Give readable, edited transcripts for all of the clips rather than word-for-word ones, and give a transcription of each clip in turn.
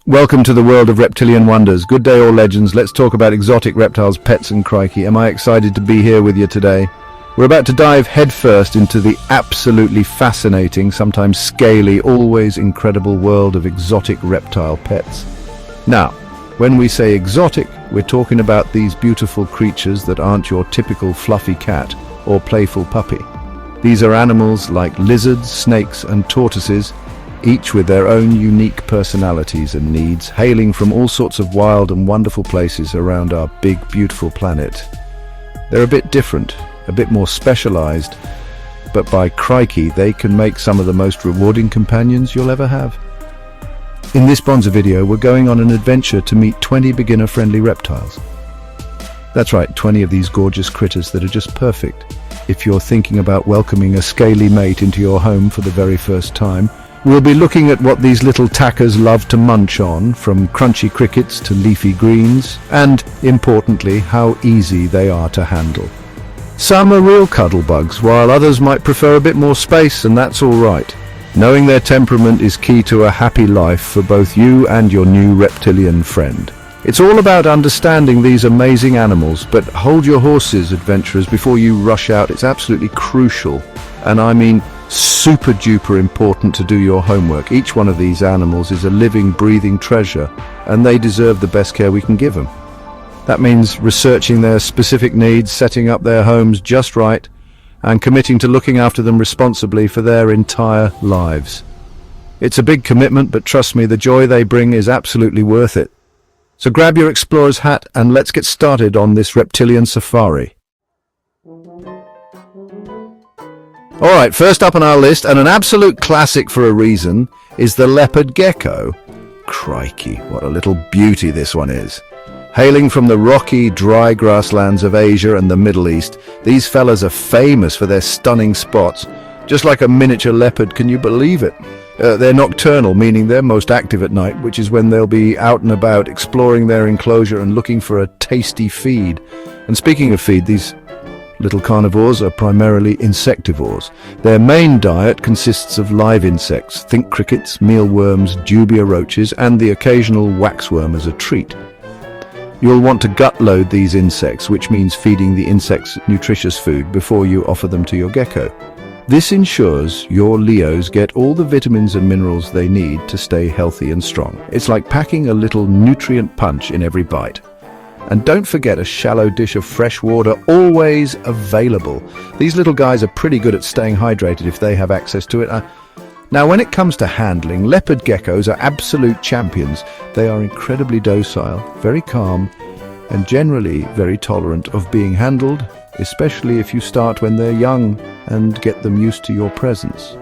Welcome to the world of reptilian wonders. Good day, all legends. Let's talk about exotic reptiles, pets and Crikey. Am I excited to be here with you today? We're about to dive headfirst into the absolutely fascinating, sometimes scaly, always incredible world of exotic reptile pets. Now, when we say exotic, we're talking about these beautiful creatures that aren't your typical fluffy cat or playful puppy. These are animals like lizards, snakes and tortoises, each with their own unique personalities and needs, hailing from all sorts of wild and wonderful places around our big, beautiful planet. They're a bit different, a bit more specialized, but by Crikey, they can make some of the most rewarding companions you'll ever have. In this Bonza video, we're going on an adventure to meet 20 beginner-friendly reptiles. That's right, 20 of these gorgeous critters that are just perfect if you're thinking about welcoming a scaly mate into your home for the very first time. We'll be looking at what these little tackers love to munch on, from crunchy crickets to leafy greens, and, importantly, how easy they are to handle. Some are real cuddle bugs, while others might prefer a bit more space, and that's all right. Knowing their temperament is key to a happy life for both you and your new reptilian friend. It's all about understanding these amazing animals, but hold your horses, adventurers, before you rush out. It's absolutely crucial, and I mean super duper important, to do your homework. Each one of these animals is a living, breathing treasure, and they deserve the best care we can give them. That means researching their specific needs, setting up their homes just right, and committing to looking after them responsibly for their entire lives. It's a big commitment, but trust me, the joy they bring is absolutely worth it. So grab your explorer's hat and let's get started on this reptilian safari. Alright, first up on our list, and an absolute classic for a reason, is the leopard gecko. Crikey, what a little beauty this one is. Hailing from the rocky, dry grasslands of Asia and the Middle East, these fellas are famous for their stunning spots. Just like a miniature leopard, can you believe it? They're nocturnal, meaning they're most active at night, which is when they'll be out and about exploring their enclosure and looking for a tasty feed. And speaking of feed, these little carnivores are primarily insectivores. Their main diet consists of live insects, think crickets, mealworms, dubia roaches, and the occasional waxworm as a treat. You'll want to gut load these insects, which means feeding the insects nutritious food before you offer them to your gecko. This ensures your Leos get all the vitamins and minerals they need to stay healthy and strong. It's like packing a little nutrient punch in every bite. And don't forget a shallow dish of fresh water, always available. These little guys are pretty good at staying hydrated if they have access to it. Now, when it comes to handling, leopard geckos are absolute champions. They are incredibly docile, very calm, and generally very tolerant of being handled, especially if you start when they're young and get them used to your presence.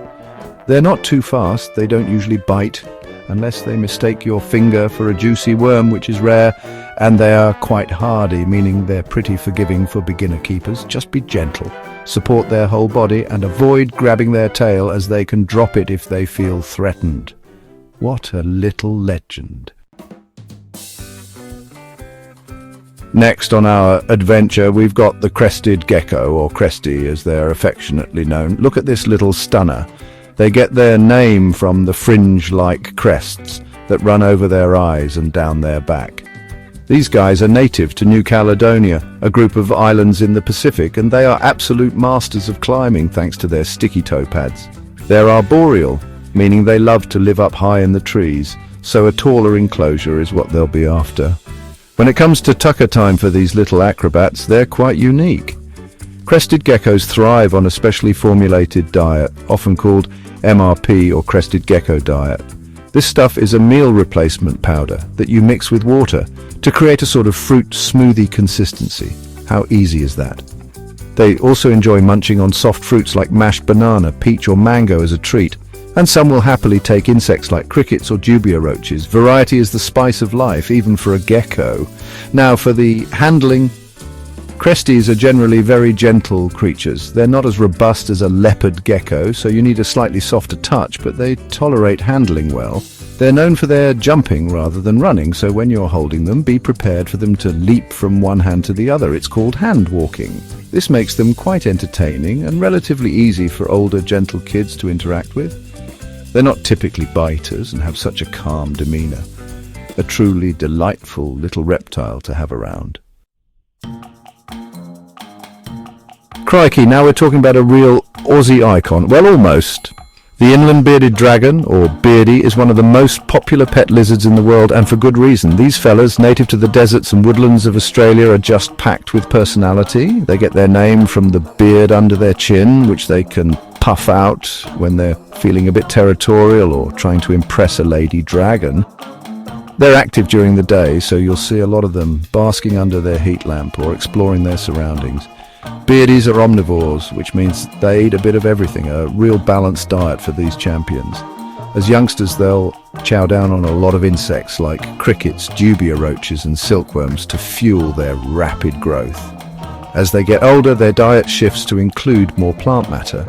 They're not too fast, they don't usually bite, unless they mistake your finger for a juicy worm, which is rare, and they are quite hardy, meaning they're pretty forgiving for beginner keepers. Just be gentle, support their whole body, and avoid grabbing their tail, as they can drop it if they feel threatened. What a little legend. Next on our adventure, we've got the crested gecko, or cresty as they're affectionately known. Look at this little stunner. They get their name from the fringe-like crests that run over their eyes and down their back. These guys are native to New Caledonia, a group of islands in the Pacific, and they are absolute masters of climbing thanks to their sticky toe pads. They're arboreal, meaning they love to live up high in the trees, so a taller enclosure is what they'll be after. When it comes to tucker time for these little acrobats, they're quite unique. Crested geckos thrive on a specially formulated diet, often called MRP or crested gecko diet. This stuff is a meal replacement powder that you mix with water to create a sort of fruit smoothie consistency. How easy is that? They also enjoy munching on soft fruits like mashed banana, peach or mango as a treat, and some will happily take insects like crickets or dubia roaches. Variety is the spice of life, even for a gecko. Now, for the handling, cresties are generally very gentle creatures. They're not as robust as a leopard gecko, so you need a slightly softer touch, but they tolerate handling well. They're known for their jumping rather than running, so when you're holding them, be prepared for them to leap from one hand to the other. It's called hand walking. This makes them quite entertaining and relatively easy for older, gentle kids to interact with. They're not typically biters and have such a calm demeanor. A truly delightful little reptile to have around. Crikey, now we're talking about a real Aussie icon. Well, almost. The inland bearded dragon, or beardy, is one of the most popular pet lizards in the world, and for good reason. These fellas, native to the deserts and woodlands of Australia, are just packed with personality. They get their name from the beard under their chin, which they can puff out when they're feeling a bit territorial or trying to impress a lady dragon. They're active during the day, so you'll see a lot of them basking under their heat lamp or exploring their surroundings. Beardies are omnivores, which means they eat a bit of everything, a real balanced diet for these champions. As youngsters, they'll chow down on a lot of insects like crickets, dubia roaches and silkworms to fuel their rapid growth. As they get older, their diet shifts to include more plant matter.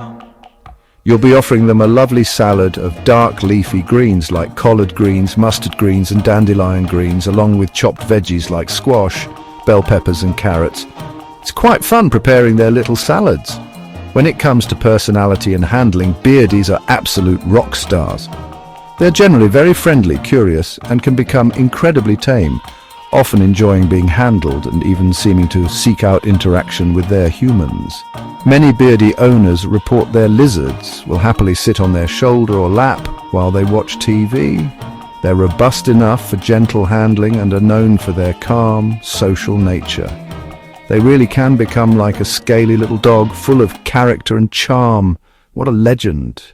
You'll be offering them a lovely salad of dark leafy greens like collard greens, mustard greens and dandelion greens, along with chopped veggies like squash, bell peppers and carrots. It's quite fun preparing their little salads. When it comes to personality and handling, beardies are absolute rock stars. They're generally very friendly, curious, and can become incredibly tame, often enjoying being handled and even seeming to seek out interaction with their humans. Many beardy owners report their lizards will happily sit on their shoulder or lap while they watch TV. They're robust enough for gentle handling and are known for their calm, social nature. They really can become like a scaly little dog, full of character and charm. What a legend.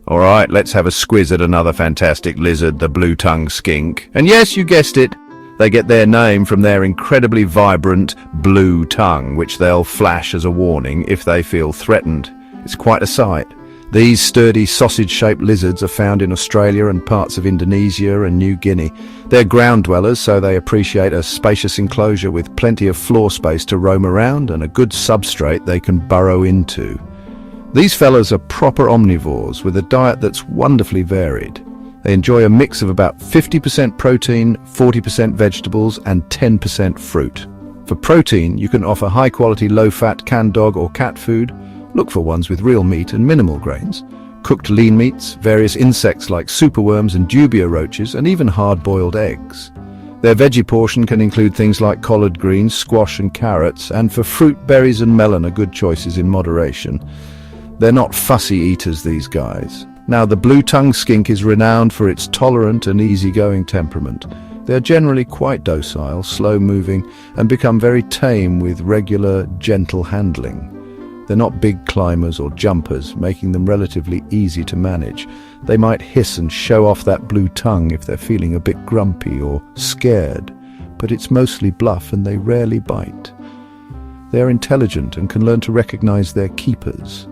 All right, let's have a squiz at another fantastic lizard, the blue-tongued skink. And yes, you guessed it, they get their name from their incredibly vibrant blue tongue, which they'll flash as a warning if they feel threatened. It's quite a sight. These sturdy sausage-shaped lizards are found in Australia and parts of Indonesia and New Guinea. They're ground dwellers, so they appreciate a spacious enclosure with plenty of floor space to roam around and a good substrate they can burrow into. These fellas are proper omnivores with a diet that's wonderfully varied. They enjoy a mix of about 50% protein, 40% vegetables and 10% fruit. For protein, you can offer high-quality, low-fat canned dog or cat food. Look for ones with real meat and minimal grains. Cooked lean meats, various insects like superworms and dubia roaches, and even hard-boiled eggs. Their veggie portion can include things like collard greens, squash and carrots, and for fruit, berries and melon are good choices in moderation. They're not fussy eaters, these guys. Now, the blue-tongued skink is renowned for its tolerant and easygoing temperament. They're generally quite docile, slow-moving, and become very tame with regular, gentle handling. They're not big climbers or jumpers, making them relatively easy to manage. They might hiss and show off that blue tongue if they're feeling a bit grumpy or scared, but it's mostly bluff and they rarely bite. They're intelligent and can learn to recognize their keepers.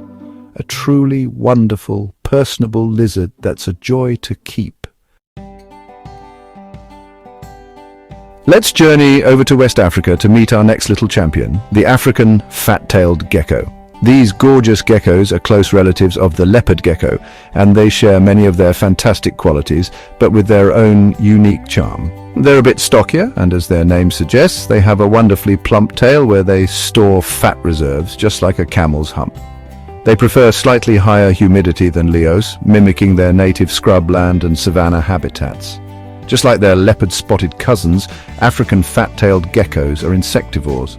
A truly wonderful, personable lizard that's a joy to keep. Let's journey over to West Africa to meet our next little champion, the African fat-tailed gecko. These gorgeous geckos are close relatives of the leopard gecko, and they share many of their fantastic qualities, but with their own unique charm. They're a bit stockier, and as their name suggests, they have a wonderfully plump tail where they store fat reserves, just like a camel's hump. They prefer slightly higher humidity than Leos, mimicking their native scrubland and savanna habitats. Just like their leopard-spotted cousins, African fat-tailed geckos are insectivores.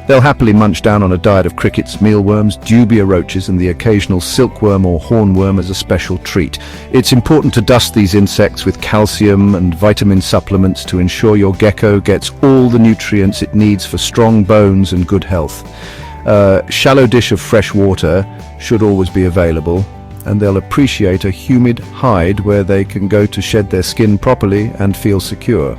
They'll happily munch down on a diet of crickets, mealworms, dubia roaches and the occasional silkworm or hornworm as a special treat. It's important to dust these insects with calcium and vitamin supplements to ensure your gecko gets all the nutrients it needs for strong bones and good health. A shallow dish of fresh water should always be available, and they'll appreciate a humid hide where they can go to shed their skin properly and feel secure.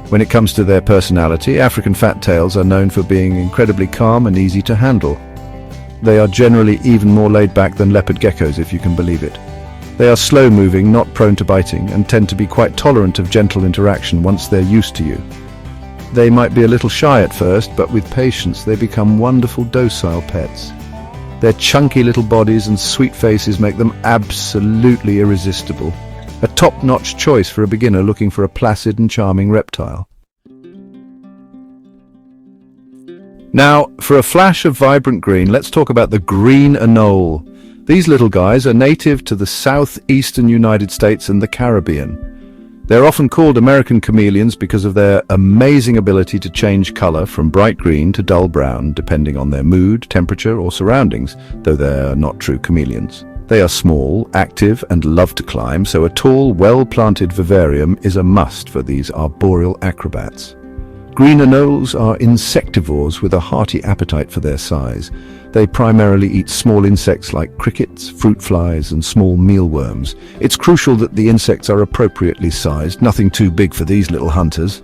When it comes to their personality, African fat-tails are known for being incredibly calm and easy to handle. They are generally even more laid back than leopard geckos, if you can believe it. They are slow-moving, not prone to biting, and tend to be quite tolerant of gentle interaction once they're used to you. They might be a little shy at first, but with patience they become wonderful docile pets. Their chunky little bodies and sweet faces make them absolutely irresistible. A top-notch choice for a beginner looking for a placid and charming reptile. Now, for a flash of vibrant green, let's talk about the green anole. These little guys are native to the southeastern United States and the Caribbean. They're often called American chameleons because of their amazing ability to change color from bright green to dull brown depending on their mood, temperature, or surroundings, though they're not true chameleons. They are small, active, and love to climb, so a tall, well-planted vivarium is a must for these arboreal acrobats. Green anoles are insectivores with a hearty appetite for their size. They primarily eat small insects like crickets, fruit flies, and small mealworms. It's crucial that the insects are appropriately sized, nothing too big for these little hunters.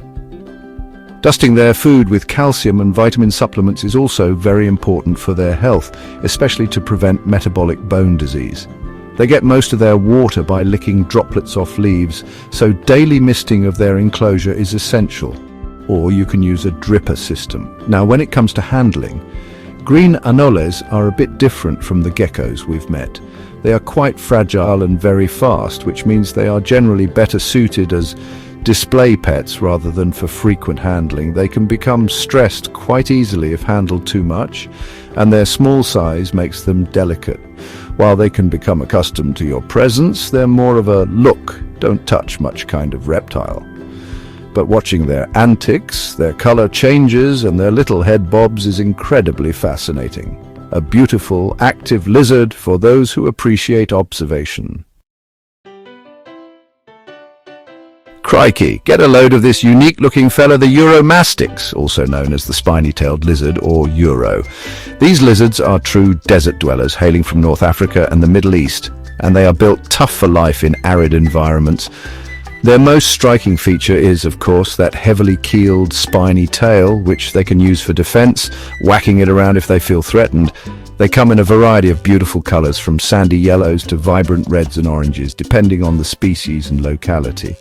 Dusting their food with calcium and vitamin supplements is also very important for their health, especially to prevent metabolic bone disease. They get most of their water by licking droplets off leaves, so daily misting of their enclosure is essential. Or you can use a dripper system. Now, when it comes to handling, green anoles are a bit different from the geckos we've met. They are quite fragile and very fast, which means they are generally better suited as display pets rather than for frequent handling. They can become stressed quite easily if handled too much, and their small size makes them delicate. While they can become accustomed to your presence, they're more of a look, don't touch much kind of reptile. But watching their antics, their color changes, and their little head bobs is incredibly fascinating. A beautiful, active lizard for those who appreciate observation. Crikey, get a load of this unique-looking fella, the Euromastix, also known as the spiny-tailed lizard or Euro. These lizards are true desert dwellers hailing from North Africa and the Middle East, and they are built tough for life in arid environments. Their most striking feature is, of course, that heavily keeled, spiny tail, which they can use for defense, whacking it around if they feel threatened. They come in a variety of beautiful colors, from sandy yellows to vibrant reds and oranges, depending on the species and locality.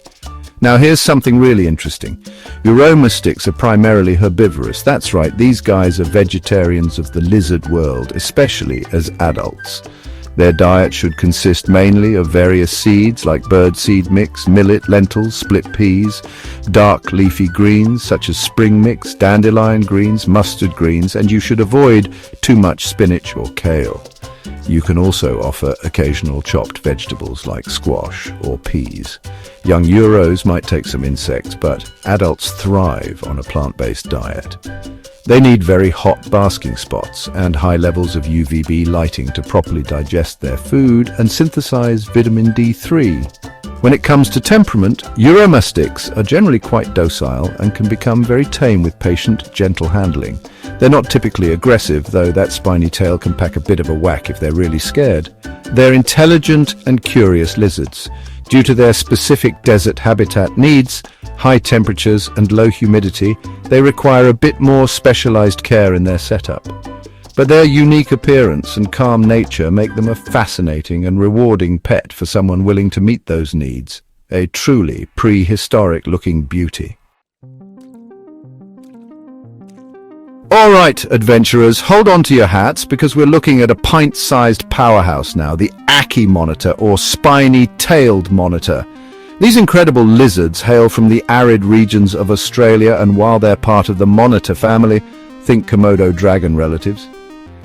Now here's something really interesting. Euromastix are primarily herbivorous. That's right, these guys are vegetarians of the lizard world, especially as adults. Their diet should consist mainly of various seeds like birdseed mix, millet, lentils, split peas, dark leafy greens such as spring mix, dandelion greens, mustard greens, and you should avoid too much spinach or kale. You can also offer occasional chopped vegetables like squash or peas. Young Euros might take some insects, but adults thrive on a plant-based diet. They need very hot basking spots and high levels of UVB lighting to properly digest their food and synthesize vitamin D3. When it comes to temperament, Euromastix are generally quite docile and can become very tame with patient, gentle handling. They're not typically aggressive, though that spiny tail can pack a bit of a whack if they're really scared. They're intelligent and curious lizards. Due to their specific desert habitat needs, high temperatures and low humidity, they require a bit more specialized care in their setup. But their unique appearance and calm nature make them a fascinating and rewarding pet for someone willing to meet those needs. A truly prehistoric-looking beauty. All right, adventurers, hold on to your hats because we're looking at a pint-sized powerhouse now, the Aki monitor or spiny-tailed monitor. These incredible lizards hail from the arid regions of Australia, and while they're part of the monitor family, think Komodo dragon relatives.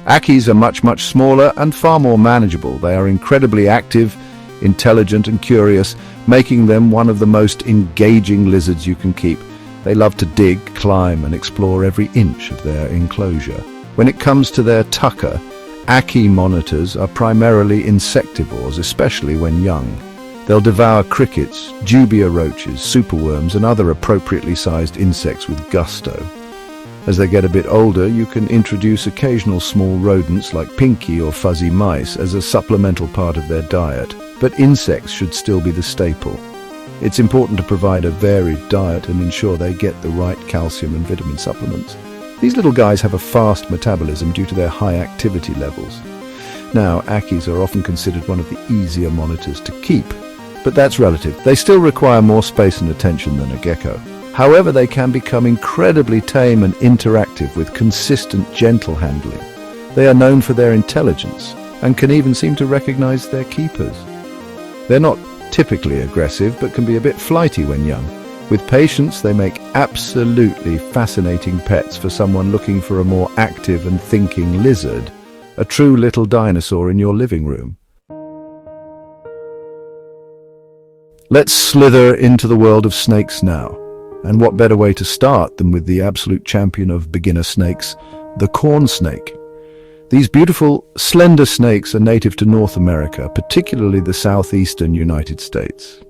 Akis are much smaller and far more manageable. They are incredibly active, intelligent and curious, making them one of the most engaging lizards you can keep. They love to dig, climb and explore every inch of their enclosure. When it comes to their tucker, Aki monitors are primarily insectivores, especially when young. They'll devour crickets, dubia roaches, superworms and other appropriately sized insects with gusto. As they get a bit older, you can introduce occasional small rodents like pinky or fuzzy mice as a supplemental part of their diet, but insects should still be the staple. It's important to provide a varied diet and ensure they get the right calcium and vitamin supplements. These little guys have a fast metabolism due to their high activity levels. Now, Akis are often considered one of the easier monitors to keep, but that's relative. They still require more space and attention than a gecko. However, they can become incredibly tame and interactive with consistent, gentle handling. They are known for their intelligence and can even seem to recognize their keepers. They're not typically aggressive, but can be a bit flighty when young. With patience, they make absolutely fascinating pets for someone looking for a more active and thinking lizard. a true little dinosaur in your living room. Let's slither into the world of snakes now. And what better way to start than with the absolute champion of beginner snakes, the corn snake. These beautiful, slender snakes are native to North America, particularly the southeastern United States.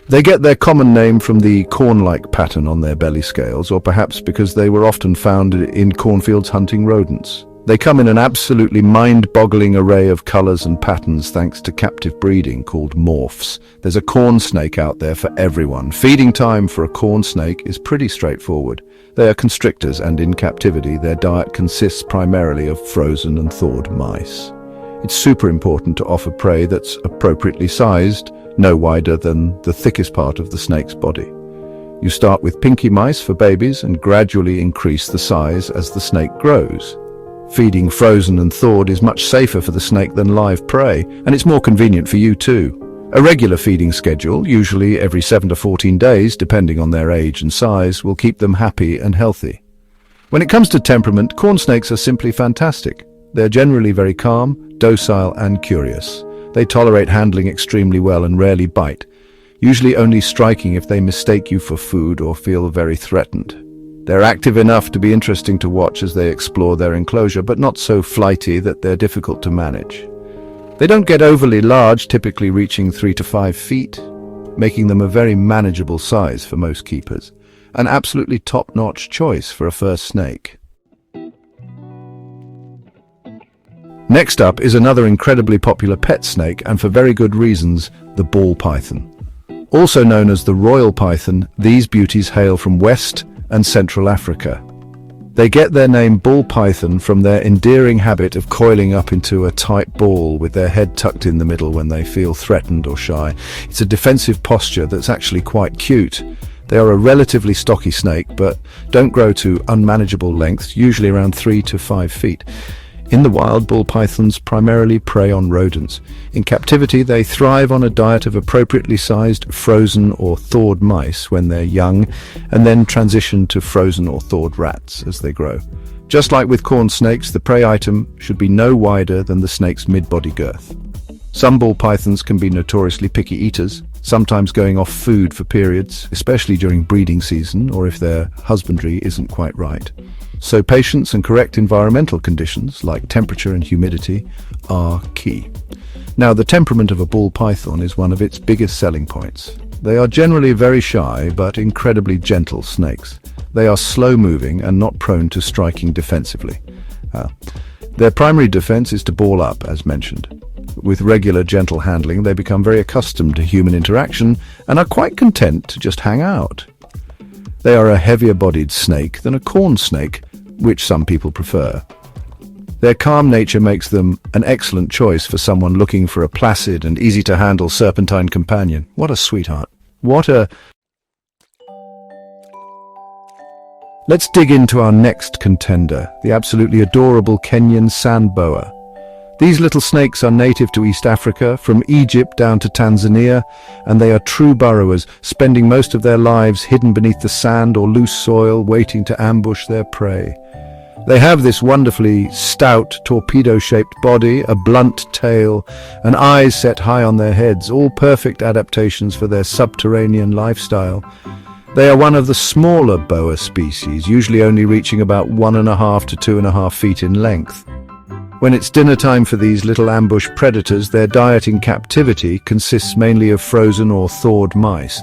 They get their common name from the corn-like pattern on their belly scales, or perhaps because they were often found in cornfields hunting rodents. They come in an absolutely mind-boggling array of colors and patterns thanks to captive breeding called morphs. There's a corn snake out there for everyone. Feeding time for a corn snake is pretty straightforward. They are constrictors, and in captivity their diet consists primarily of frozen and thawed mice. It's super important to offer prey that's appropriately sized, no wider than the thickest part of the snake's body. You start with pinky mice for babies and gradually increase the size as the snake grows. Feeding frozen and thawed is much safer for the snake than live prey, and it's more convenient for you too. A regular feeding schedule, usually every 7 to 14 days, depending on their age and size, will keep them happy and healthy. When it comes to temperament, corn snakes are simply fantastic. They're generally very calm, docile, and curious. They tolerate handling extremely well and rarely bite, usually only striking if they mistake you for food or feel very threatened. They're active enough to be interesting to watch as they explore their enclosure, but not so flighty that they're difficult to manage. They don't get overly large, typically reaching 3 to 5 feet, making them a very manageable size for most keepers. An absolutely top-notch choice for a first snake. Next up is another incredibly popular pet snake, and for very good reasons, the ball python. Also known as the royal python, these beauties hail from West and Central Africa. They get their name ball python from their endearing habit of coiling up into a tight ball with their head tucked in the middle when they feel threatened or shy. It's a defensive posture that's actually quite cute. They are a relatively stocky snake, but don't grow to unmanageable lengths, usually around 3 to 5 feet. In the wild, ball pythons primarily prey on rodents. In captivity, they thrive on a diet of appropriately sized frozen or thawed mice when they're young, and then transition to frozen or thawed rats as they grow. Just like with corn snakes, the prey item should be no wider than the snake's mid-body girth. Some ball pythons can be notoriously picky eaters, sometimes going off food for periods, especially during breeding season or if their husbandry isn't quite right. So patience and correct environmental conditions, like temperature and humidity, are key. Now, the temperament of a ball python is one of its biggest selling points. They are generally very shy but incredibly gentle snakes. They are slow-moving and not prone to striking defensively. Their primary defense is to ball up, as mentioned. With regular gentle handling, they become very accustomed to human interaction and are quite content to just hang out. They are a heavier-bodied snake than a corn snake, which some people prefer. Their calm nature makes them an excellent choice for someone looking for a placid and easy-to-handle serpentine companion. What a sweetheart. Let's dig into our next contender, the absolutely adorable Kenyan sand boa. These little snakes are native to East Africa, from Egypt down to Tanzania, and they are true burrowers, spending most of their lives hidden beneath the sand or loose soil, waiting to ambush their prey. They have this wonderfully stout, torpedo-shaped body, a blunt tail, and eyes set high on their heads, all perfect adaptations for their subterranean lifestyle. They are one of the smaller boa species, usually only reaching about 1.5 to 2.5 feet in length. When it's dinner time for these little ambush predators, their diet in captivity consists mainly of frozen or thawed mice.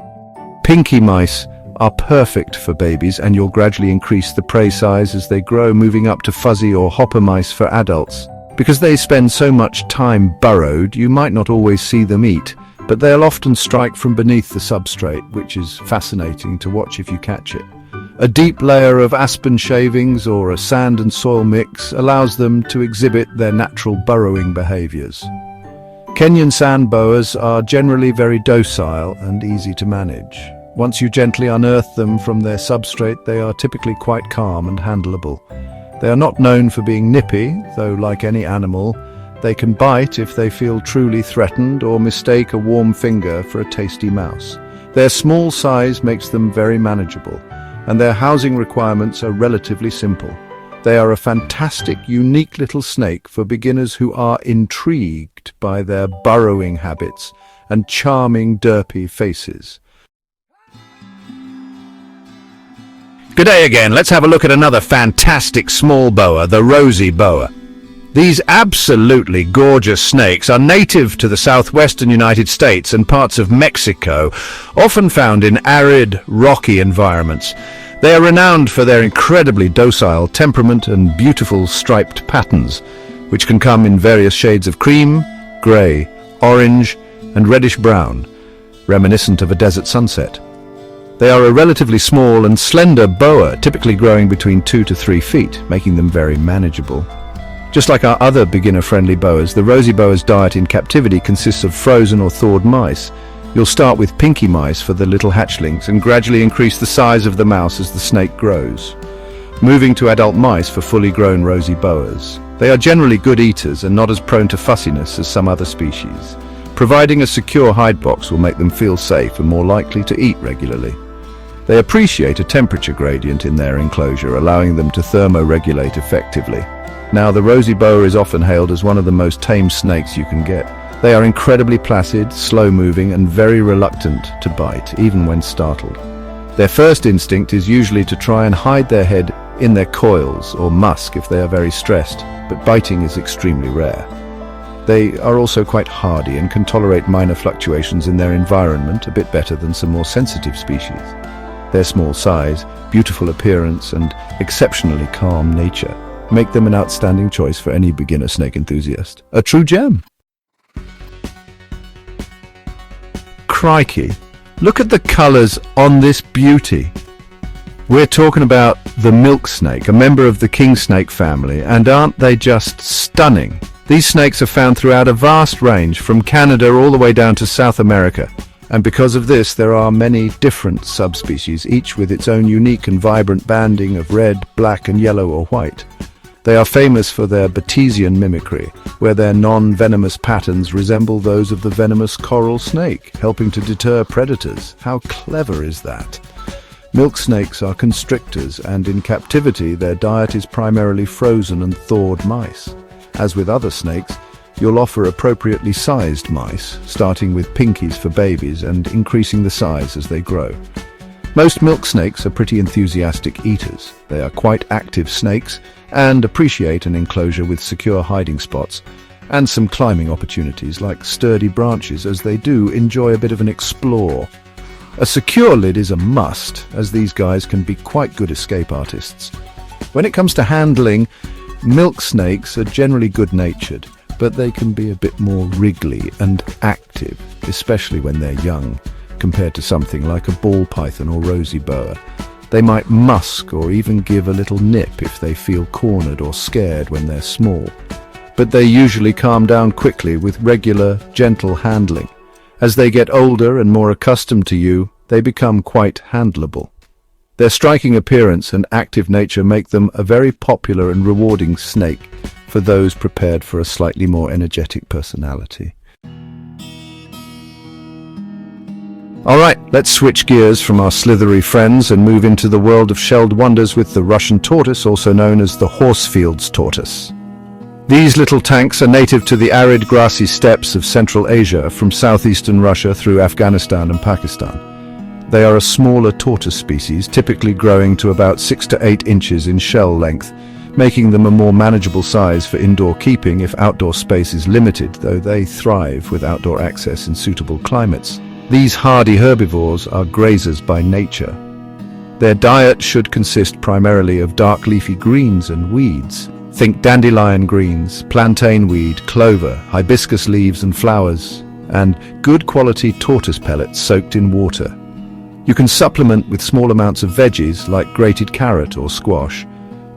Pinky mice are perfect for babies, and you'll gradually increase the prey size as they grow, moving up to fuzzy or hopper mice for adults. Because they spend so much time burrowed, you might not always see them eat, but they'll often strike from beneath the substrate, which is fascinating to watch if you catch it. A deep layer of aspen shavings or a sand and soil mix allows them to exhibit their natural burrowing behaviors. Kenyan sand boas are generally very docile and easy to manage. Once you gently unearth them from their substrate, they are typically quite calm and handleable. They are not known for being nippy, though like any animal, they can bite if they feel truly threatened or mistake a warm finger for a tasty mouse. Their small size makes them very manageable, and their housing requirements are relatively simple. They are a fantastic, unique little snake for beginners who are intrigued by their burrowing habits and charming, derpy faces. Good day again. Let's have a look at another fantastic small boa, the rosy boa. These absolutely gorgeous snakes are native to the southwestern United States and parts of Mexico, often found in arid, rocky environments. They are renowned for their incredibly docile temperament and beautiful striped patterns, which can come in various shades of cream, grey, orange, and reddish-brown, reminiscent of a desert sunset. They are a relatively small and slender boa, typically growing between 2 to 3 feet, making them very manageable. Just like our other beginner-friendly boas, the rosy boa's diet in captivity consists of frozen or thawed mice. You'll start with pinky mice for the little hatchlings and gradually increase the size of the mouse as the snake grows, moving to adult mice for fully grown rosy boas. They are generally good eaters and not as prone to fussiness as some other species. Providing a secure hide box will make them feel safe and more likely to eat regularly. They appreciate a temperature gradient in their enclosure, allowing them to thermoregulate effectively. Now, the rosy boa is often hailed as one of the most tame snakes you can get. They are incredibly placid, slow-moving, and very reluctant to bite, even when startled. Their first instinct is usually to try and hide their head in their coils or musk if they are very stressed, but biting is extremely rare. They are also quite hardy and can tolerate minor fluctuations in their environment a bit better than some more sensitive species. Their small size, beautiful appearance, and exceptionally calm nature make them an outstanding choice for any beginner snake enthusiast. A true gem! Crikey! Look at the colors on this beauty! We're talking about the milk snake, a member of the king snake family, and aren't they just stunning? These snakes are found throughout a vast range, from Canada all the way down to South America. And because of this, there are many different subspecies, each with its own unique and vibrant banding of red, black, and yellow or white. They are famous for their Batesian mimicry, where their non-venomous patterns resemble those of the venomous coral snake, helping to deter predators. How clever is that? Milk snakes are constrictors, and in captivity their diet is primarily frozen and thawed mice. As with other snakes, you'll offer appropriately sized mice, starting with pinkies for babies and increasing the size as they grow. Most milk snakes are pretty enthusiastic eaters. They are quite active snakes and appreciate an enclosure with secure hiding spots and some climbing opportunities like sturdy branches, as they do enjoy a bit of an explore. A secure lid is a must, as these guys can be quite good escape artists. When it comes to handling, milk snakes are generally good-natured, but they can be a bit more wriggly and active, especially when they're young, compared to something like a ball python or rosy boa. They might musk or even give a little nip if they feel cornered or scared when they're small. But they usually calm down quickly with regular, gentle handling. As they get older and more accustomed to you, they become quite handleable. Their striking appearance and active nature make them a very popular and rewarding snake for those prepared for a slightly more energetic personality. Alright, let's switch gears from our slithery friends and move into the world of shelled wonders with the Russian tortoise, also known as the Horsfield's tortoise. These little tanks are native to the arid grassy steppes of Central Asia, from southeastern Russia through Afghanistan and Pakistan. They are a smaller tortoise species, typically growing to about 6 to 8 inches in shell length, making them a more manageable size for indoor keeping if outdoor space is limited, though they thrive with outdoor access in suitable climates. These hardy herbivores are grazers by nature. Their diet should consist primarily of dark leafy greens and weeds. Think dandelion greens, plantain weed, clover, hibiscus leaves and flowers, and good quality tortoise pellets soaked in water. You can supplement with small amounts of veggies like grated carrot or squash,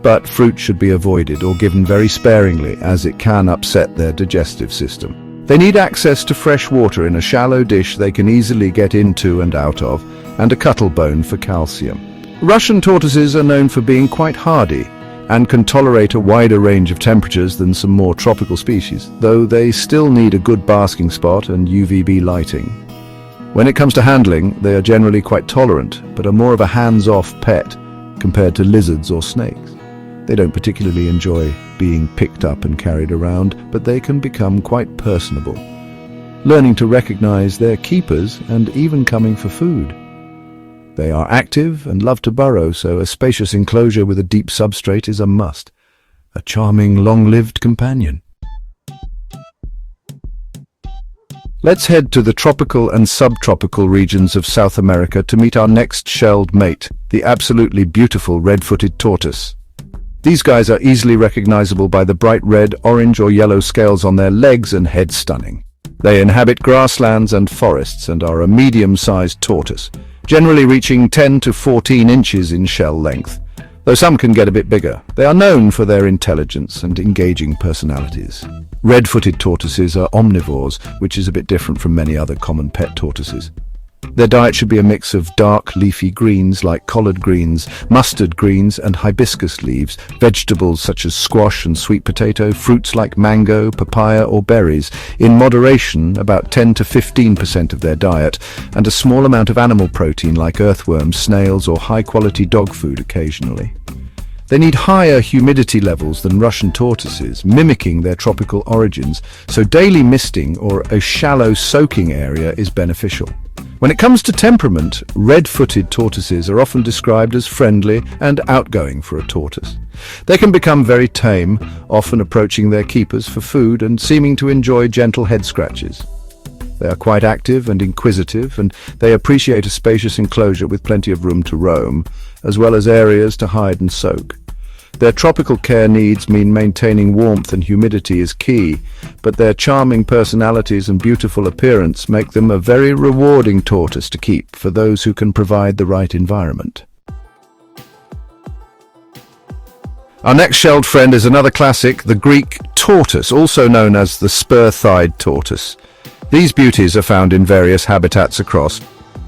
but fruit should be avoided or given very sparingly, as it can upset their digestive system. They need access to fresh water in a shallow dish they can easily get into and out of, and a cuttle bone for calcium. Russian tortoises are known for being quite hardy and can tolerate a wider range of temperatures than some more tropical species, though they still need a good basking spot and UVB lighting. When it comes to handling, they are generally quite tolerant, but are more of a hands-off pet compared to lizards or snakes. They don't particularly enjoy being picked up and carried around, but they can become quite personable, learning to recognize their keepers and even coming for food. They are active and love to burrow, so a spacious enclosure with a deep substrate is a must. A charming, long-lived companion. Let's head to the tropical and subtropical regions of South America to meet our next shelled mate, the absolutely beautiful red-footed tortoise. These guys are easily recognizable by the bright red, orange or yellow scales on their legs and head stunning. They inhabit grasslands and forests and are a medium-sized tortoise, generally reaching 10 to 14 inches in shell length, though some can get a bit bigger. They are known for their intelligence and engaging personalities. Red-footed tortoises are omnivores, which is a bit different from many other common pet tortoises. Their diet should be a mix of dark leafy greens like collard greens, mustard greens and hibiscus leaves, vegetables such as squash and sweet potato, fruits like mango, papaya or berries, in moderation about 10 to 15% of their diet, and a small amount of animal protein like earthworms, snails or high-quality dog food occasionally. They need higher humidity levels than Russian tortoises, mimicking their tropical origins, so daily misting or a shallow soaking area is beneficial. When it comes to temperament, red-footed tortoises are often described as friendly and outgoing for a tortoise. They can become very tame, often approaching their keepers for food and seeming to enjoy gentle head scratches. They are quite active and inquisitive, and they appreciate a spacious enclosure with plenty of room to roam, as well as areas to hide and soak. Their tropical care needs mean maintaining warmth and humidity is key, but their charming personalities and beautiful appearance make them a very rewarding tortoise to keep for those who can provide the right environment. Our next shelled friend is another classic, the Greek tortoise, also known as the spur-thighed tortoise. These beauties are found in various habitats across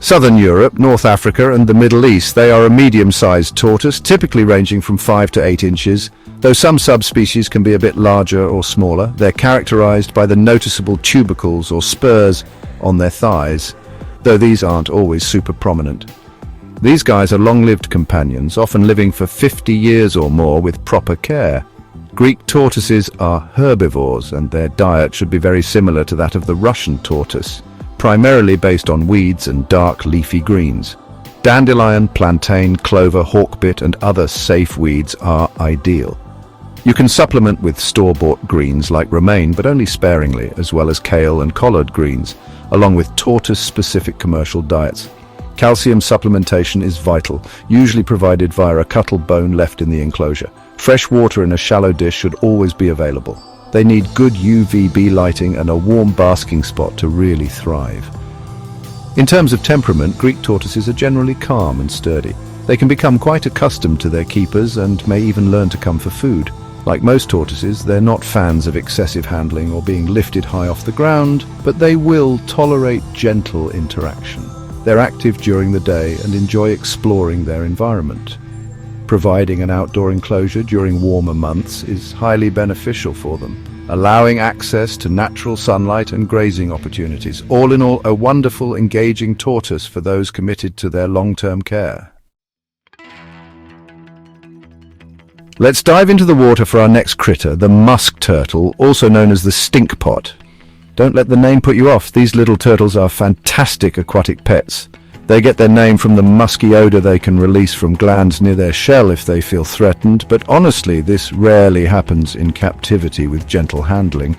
Southern Europe, North Africa and the Middle East. They are a medium-sized tortoise, typically ranging from 5 to 8 inches. Though some subspecies can be a bit larger or smaller, they're characterized by the noticeable tubercles or spurs on their thighs, though these aren't always super prominent. These guys are long-lived companions, often living for 50 years or more with proper care. Greek tortoises are herbivores, and their diet should be very similar to that of the Russian tortoise, primarily based on weeds and dark leafy greens. Dandelion, plantain, clover, hawkbit and other safe weeds are ideal. You can supplement with store-bought greens like romaine, but only sparingly, as well as kale and collard greens, along with tortoise-specific commercial diets. Calcium supplementation is vital, usually provided via a cuttle bone left in the enclosure. Fresh water in a shallow dish should always be available. They need good UVB lighting and a warm basking spot to really thrive. In terms of temperament, Greek tortoises are generally calm and sturdy. They can become quite accustomed to their keepers and may even learn to come for food. Like most tortoises, they're not fans of excessive handling or being lifted high off the ground, but they will tolerate gentle interaction. They're active during the day and enjoy exploring their environment. Providing an outdoor enclosure during warmer months is highly beneficial for them, allowing access to natural sunlight and grazing opportunities. All in all, a wonderful, engaging tortoise for those committed to their long-term care. Let's dive into the water for our next critter, the musk turtle, also known as the stink pot. Don't let the name put you off. These little turtles are fantastic aquatic pets. They get their name from the musky odor they can release from glands near their shell if they feel threatened, but honestly, this rarely happens in captivity with gentle handling.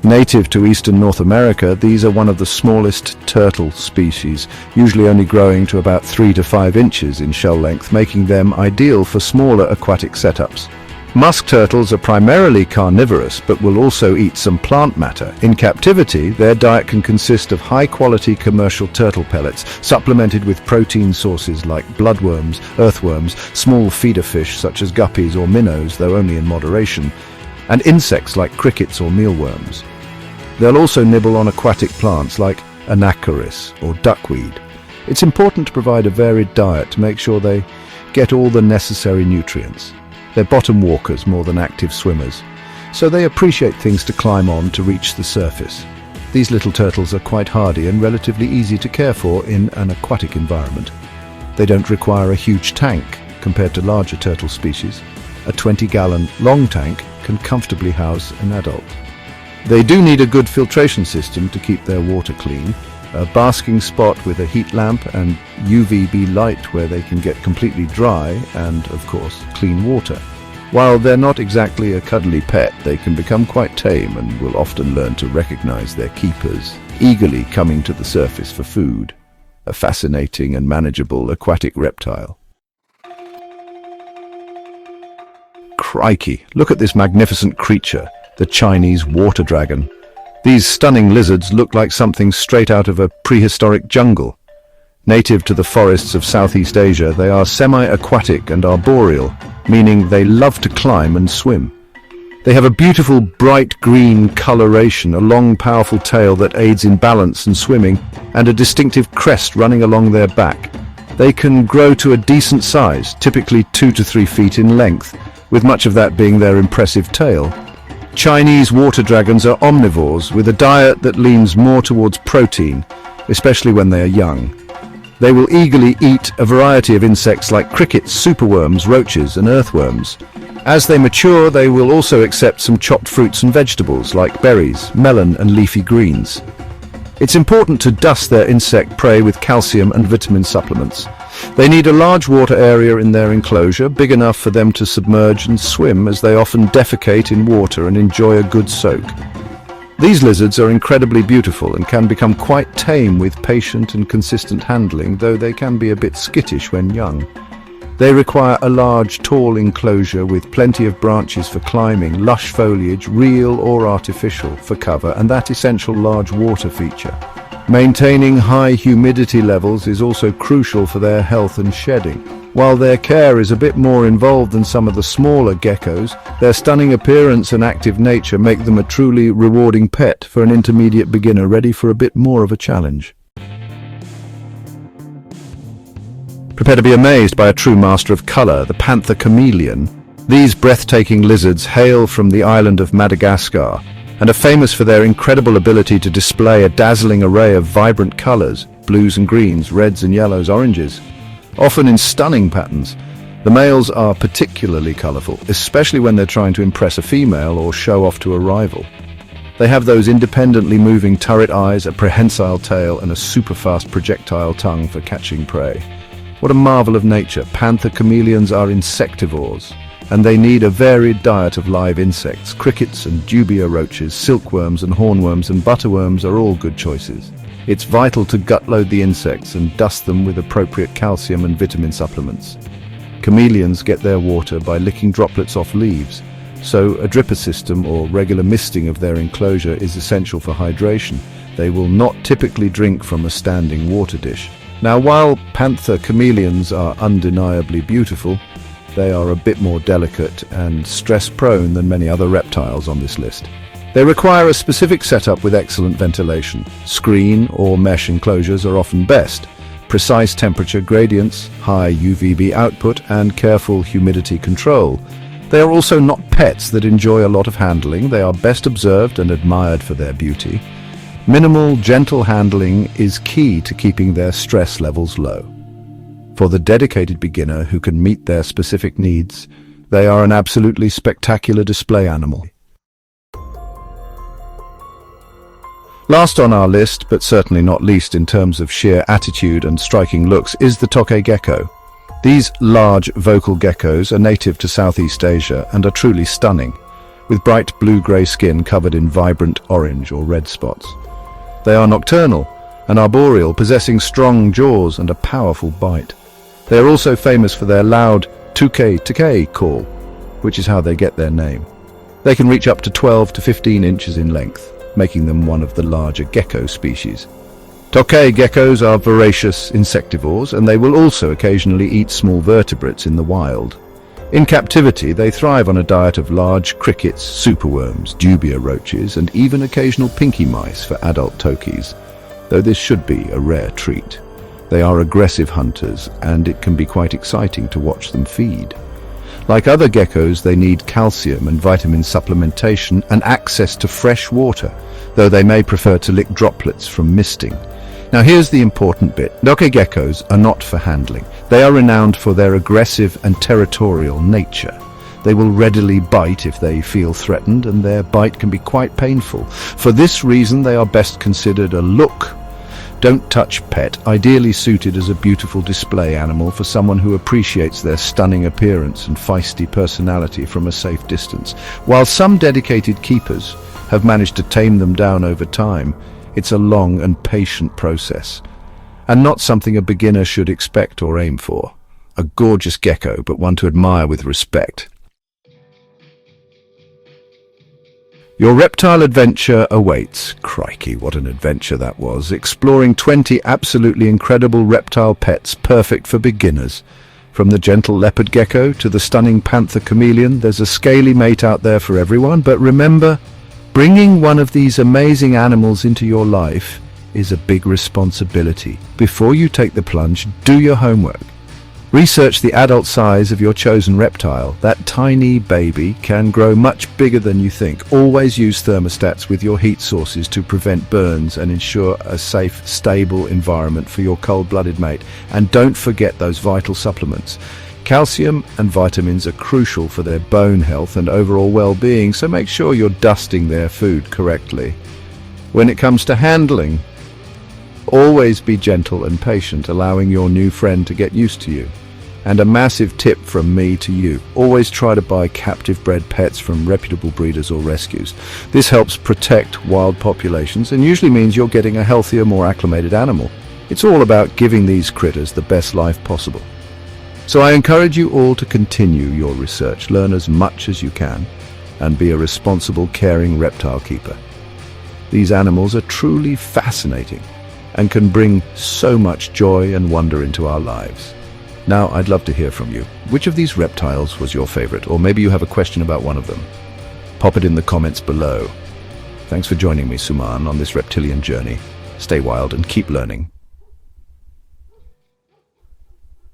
Native to eastern North America, these are one of the smallest turtle species, usually only growing to about 3 to 5 inches in shell length, making them ideal for smaller aquatic setups. Musk turtles are primarily carnivorous, but will also eat some plant matter. In captivity, their diet can consist of high-quality commercial turtle pellets, supplemented with protein sources like bloodworms, earthworms, small feeder fish such as guppies or minnows, though only in moderation, and insects like crickets or mealworms. They'll also nibble on aquatic plants like anacharis or duckweed. It's important to provide a varied diet to make sure they get all the necessary nutrients. They're bottom walkers more than active swimmers, so they appreciate things to climb on to reach the surface. These little turtles are quite hardy and relatively easy to care for in an aquatic environment. They don't require a huge tank compared to larger turtle species. A 20-gallon long tank can comfortably house an adult. They do need a good filtration system to keep their water clean, a basking spot with a heat lamp and UVB light where they can get completely dry and, of course, clean water. While they're not exactly a cuddly pet, they can become quite tame and will often learn to recognize their keepers, eagerly coming to the surface for food. A fascinating and manageable aquatic reptile. Crikey, look at this magnificent creature, the Chinese water dragon. These stunning lizards look like something straight out of a prehistoric jungle. Native to the forests of Southeast Asia, they are semi-aquatic and arboreal, meaning they love to climb and swim. They have a beautiful bright green coloration, a long powerful tail that aids in balance and swimming, and a distinctive crest running along their back. They can grow to a decent size, typically 2 to 3 feet in length, with much of that being their impressive tail. Chinese water dragons are omnivores with a diet that leans more towards protein, especially when they are young. They will eagerly eat a variety of insects like crickets, superworms, roaches, and earthworms. As they mature, they will also accept some chopped fruits and vegetables like berries, melon, and leafy greens. It's important to dust their insect prey with calcium and vitamin supplements. They need a large water area in their enclosure, big enough for them to submerge and swim, as they often defecate in water and enjoy a good soak. These lizards are incredibly beautiful and can become quite tame with patient and consistent handling, though they can be a bit skittish when young. They require a large, tall enclosure with plenty of branches for climbing, lush foliage, real or artificial, for cover, and that essential large water feature. Maintaining high humidity levels is also crucial for their health and shedding. While their care is a bit more involved than some of the smaller geckos, their stunning appearance and active nature make them a truly rewarding pet for an intermediate beginner ready for a bit more of a challenge. Prepare to be amazed by a true master of color, the panther chameleon. These breathtaking lizards hail from the island of Madagascar and are famous for their incredible ability to display a dazzling array of vibrant colors, blues and greens, reds and yellows, oranges, often in stunning patterns. The males are particularly colorful, especially when they're trying to impress a female or show off to a rival. They have those independently moving turret eyes, a prehensile tail, and a super-fast projectile tongue for catching prey. What a marvel of nature. Panther chameleons are insectivores, and they need a varied diet of live insects. Crickets and dubia roaches, silkworms and hornworms and butterworms are all good choices. It's vital to gut-load the insects and dust them with appropriate calcium and vitamin supplements. Chameleons get their water by licking droplets off leaves, so a dripper system or regular misting of their enclosure is essential for hydration. They will not typically drink from a standing water dish. Now, while panther chameleons are undeniably beautiful, they are a bit more delicate and stress-prone than many other reptiles on this list. They require a specific setup with excellent ventilation. Screen or mesh enclosures are often best. Precise temperature gradients, high UVB output, and careful humidity control. They are also not pets that enjoy a lot of handling. They are best observed and admired for their beauty. Minimal, gentle handling is key to keeping their stress levels low. For the dedicated beginner who can meet their specific needs, they are an absolutely spectacular display animal. Last on our list, but certainly not least in terms of sheer attitude and striking looks, is the tokay gecko. These large vocal geckos are native to Southeast Asia and are truly stunning, with bright blue-grey skin covered in vibrant orange or red spots. They are nocturnal and arboreal, possessing strong jaws and a powerful bite. They are also famous for their loud tukay call, which is how they get their name. They can reach up to 12 to 15 inches in length, making them one of the larger gecko species. Tokay geckos are voracious insectivores, and they will also occasionally eat small vertebrates in the wild. In captivity, they thrive on a diet of large crickets, superworms, dubia roaches, and even occasional pinky mice for adult tokies, though this should be a rare treat. They are aggressive hunters, and it can be quite exciting to watch them feed. Like other geckos, they need calcium and vitamin supplementation and access to fresh water, though they may prefer to lick droplets from misting. Now here's the important bit. Tokay geckos are not for handling. They are renowned for their aggressive and territorial nature. They will readily bite if they feel threatened, and their bite can be quite painful. For this reason, they are best considered a look, don't touch pet, ideally suited as a beautiful display animal for someone who appreciates their stunning appearance and feisty personality from a safe distance. While some dedicated keepers have managed to tame them down over time, it's a long and patient process, and not something a beginner should expect or aim for. A gorgeous gecko, but one to admire with respect. Your reptile adventure awaits. Crikey, what an adventure that was. Exploring 20 absolutely incredible reptile pets perfect for beginners. From the gentle leopard gecko to the stunning panther chameleon, there's a scaly mate out there for everyone. But remember, bringing one of these amazing animals into your life is a big responsibility. Before you take the plunge, do your homework. Research the adult size of your chosen reptile. That tiny baby can grow much bigger than you think. Always use thermostats with your heat sources to prevent burns and ensure a safe, stable environment for your cold-blooded mate. And don't forget those vital supplements. Calcium and vitamins are crucial for their bone health and overall well-being, so make sure you're dusting their food correctly. When it comes to handling, always be gentle and patient, allowing your new friend to get used to you. And a massive tip from me to you, always try to buy captive bred pets from reputable breeders or rescues. This helps protect wild populations and usually means you're getting a healthier, more acclimated animal. It's all about giving these critters the best life possible. So I encourage you all to continue your research, learn as much as you can, and be a responsible, caring reptile keeper. These animals are truly fascinating and can bring so much joy and wonder into our lives. Now, I'd love to hear from you. Which of these reptiles was your favorite? Or maybe you have a question about one of them. Pop it in the comments below. Thanks for joining me, Suman, on this reptilian journey. Stay wild and keep learning.